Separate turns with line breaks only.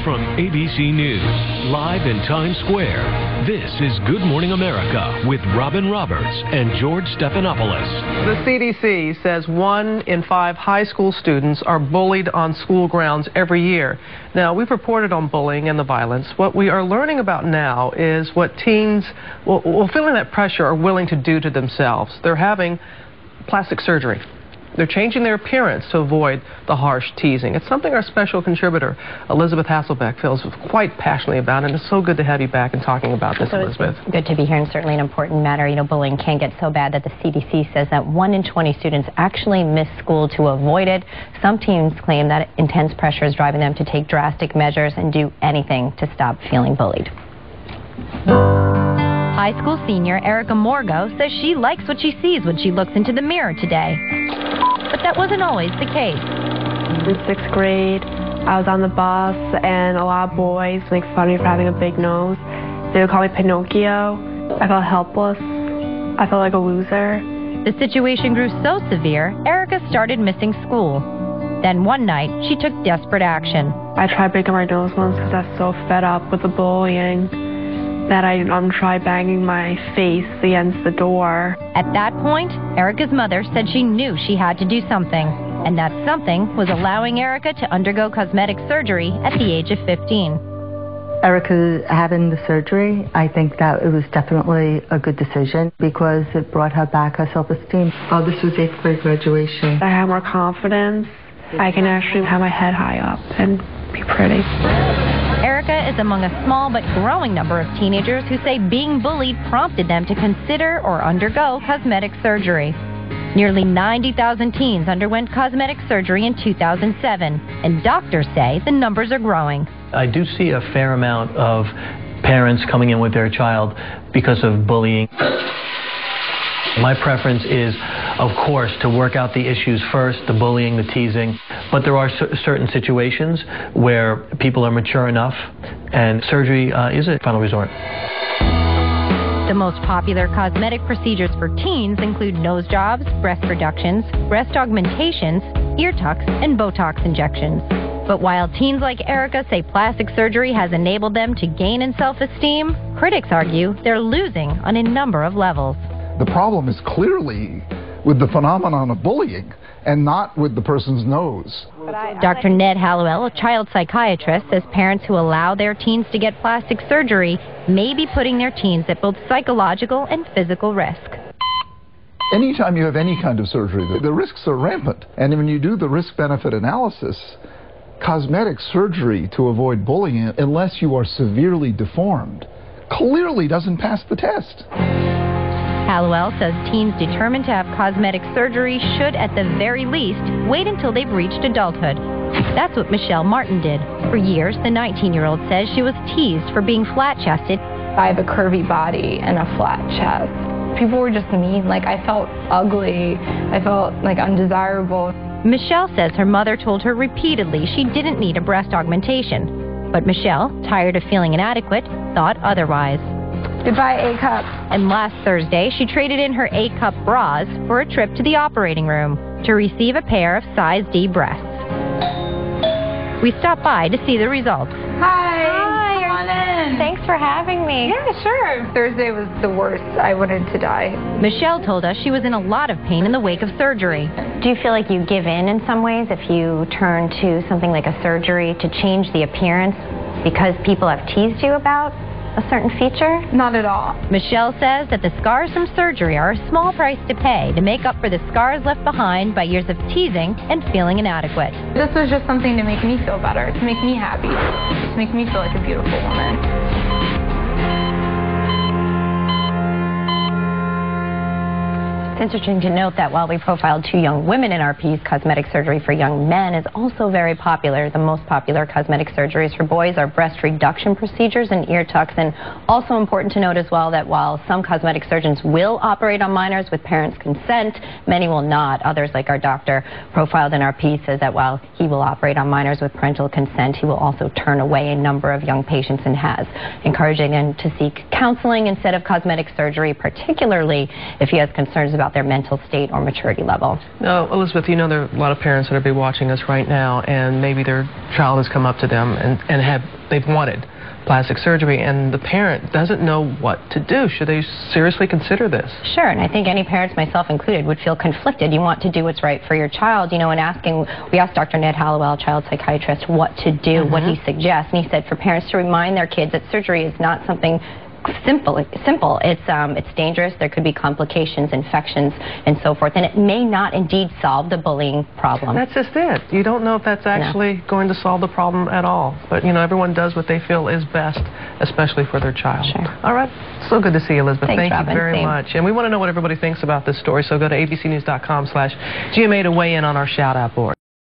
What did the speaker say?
from ABC News, live in Times Square. This is Good Morning America with Robin Roberts and George Stephanopoulos.
The CDC says 1 in 5 high school students are bullied on school grounds every year. Now, we've reported on bullying and the violence. What we are learning about now is what teens, feeling that pressure, are willing to do to themselves. They're having plastic surgery. They're changing their appearance to avoid the harsh teasing. It's something our special contributor, Elizabeth Hasselbeck, feels quite passionately about, and it's so good to have you back and talking about this, Elizabeth.
It's good to be here, and certainly an important matter. You know, bullying can get so bad that the CDC says that 1 in 20 students actually miss school to avoid it. Some teens claim that intense pressure is driving them to take drastic measures and do anything to stop feeling bullied. High school senior Erica Morgo says she likes what she sees when she looks into the mirror today. But that wasn't always the case.
In 6th grade, I was on the bus, and a lot of boys make fun of me for having a big nose. They would call me Pinocchio. I felt helpless. I felt like a loser.
The situation grew so severe, Erica started missing school. Then one night, she took desperate action.
I tried breaking my nose once because I was so fed up with the bullying that I tried banging my face against the door.
At that point, Erica's mother said she knew she had to do something. And that something was allowing Erica to undergo cosmetic surgery at the age of 15.
Erica having the surgery, I think that it was definitely a good decision because it brought her back her self-esteem. Oh, this was 8th grade graduation.
I have more confidence. I can actually have my head high up and be pretty.
Erica is among a small but growing number of teenagers who say being bullied prompted them to consider or undergo cosmetic surgery. Nearly 90,000 teens underwent cosmetic surgery in 2007, and doctors say the numbers are growing.
I do see a fair amount of parents coming in with their child because of bullying. My preference is, of course, to work out the issues first, the bullying, the teasing. But there are certain situations where people are mature enough and surgery is a final resort.
The most popular cosmetic procedures for teens include nose jobs, breast reductions, breast augmentations, ear tucks, and Botox injections. But while teens like Erica say plastic surgery has enabled them to gain in self-esteem, critics argue they're losing on a number of levels.
The problem is clearly with the phenomenon of bullying and not with the person's nose.
Dr. Ned Hallowell, a child psychiatrist, says parents who allow their teens to get plastic surgery may be putting their teens at both psychological and physical risk.
Anytime you have any kind of surgery, the risks are rampant. And when you do the risk-benefit analysis, cosmetic surgery to avoid bullying, unless you are severely deformed, clearly doesn't pass the test.
Hallowell says teens determined to have cosmetic surgery should, at the very least, wait until they've reached adulthood. That's what Michelle Martin did. For years, the 19-year-old says she was teased for being flat-chested.
I have a curvy body and a flat chest. People were just mean. Like, I felt ugly. I felt, like, undesirable.
Michelle says her mother told her repeatedly she didn't need a breast augmentation. But Michelle, tired of feeling inadequate, thought otherwise.
Goodbye, A-cup.
And last Thursday, she traded in her A-cup bras for a trip to the operating room to receive a pair of size D breasts. We stopped by to see the results.
Hi. Come on in. Thanks for having me. Yeah, sure. Thursday was the worst. I wanted to die.
Michelle told us she was in a lot of pain in the wake of surgery.
Do you feel like you give in some ways if you turn to something like a surgery to change the appearance because people have teased you about a certain feature?
Not at all.
Michelle says that the scars from surgery are a small price to pay to make up for the scars left behind by years of teasing and feeling inadequate.
This was just something to make me feel better, to make me happy, to make me feel like a beautiful woman.
It's interesting to note that while we profiled 2 young women in our piece, cosmetic surgery for young men is also very popular. The most popular cosmetic surgeries for boys are breast reduction procedures and ear tucks. And also important to note as well that while some cosmetic surgeons will operate on minors with parents' consent, many will not. Others, like our doctor profiled in our piece, says that while he will operate on minors with parental consent, he will also turn away a number of young patients and has, encouraging them to seek counseling instead of cosmetic surgery, particularly if he has concerns about about their mental state or maturity level.
Now, Elizabeth, you know there are a lot of parents that are watching us right now, and maybe their child has come up to them and they've wanted plastic surgery, and the parent doesn't know what to do. Should they seriously consider this?
Sure, and I think any parents, myself included, would feel conflicted. You want to do what's right for your child, you know, and we asked Dr. Ned Hallowell, child psychiatrist, what to do, what he suggests, and he said for parents to remind their kids that surgery is not something simple. It's dangerous. There could be complications, infections, and so forth, and it may not indeed solve the bullying problem.
That's just it. You don't know if that's actually going to solve the problem at all. But, you know, everyone does what they feel is best, especially for their child.
Sure.
All right. So good to see you, Elizabeth.
Thanks,
Thank
Robin.
you very much. And we want to know what everybody thinks about this story, so go to abcnews.com/GMA to weigh in on our shout-out board.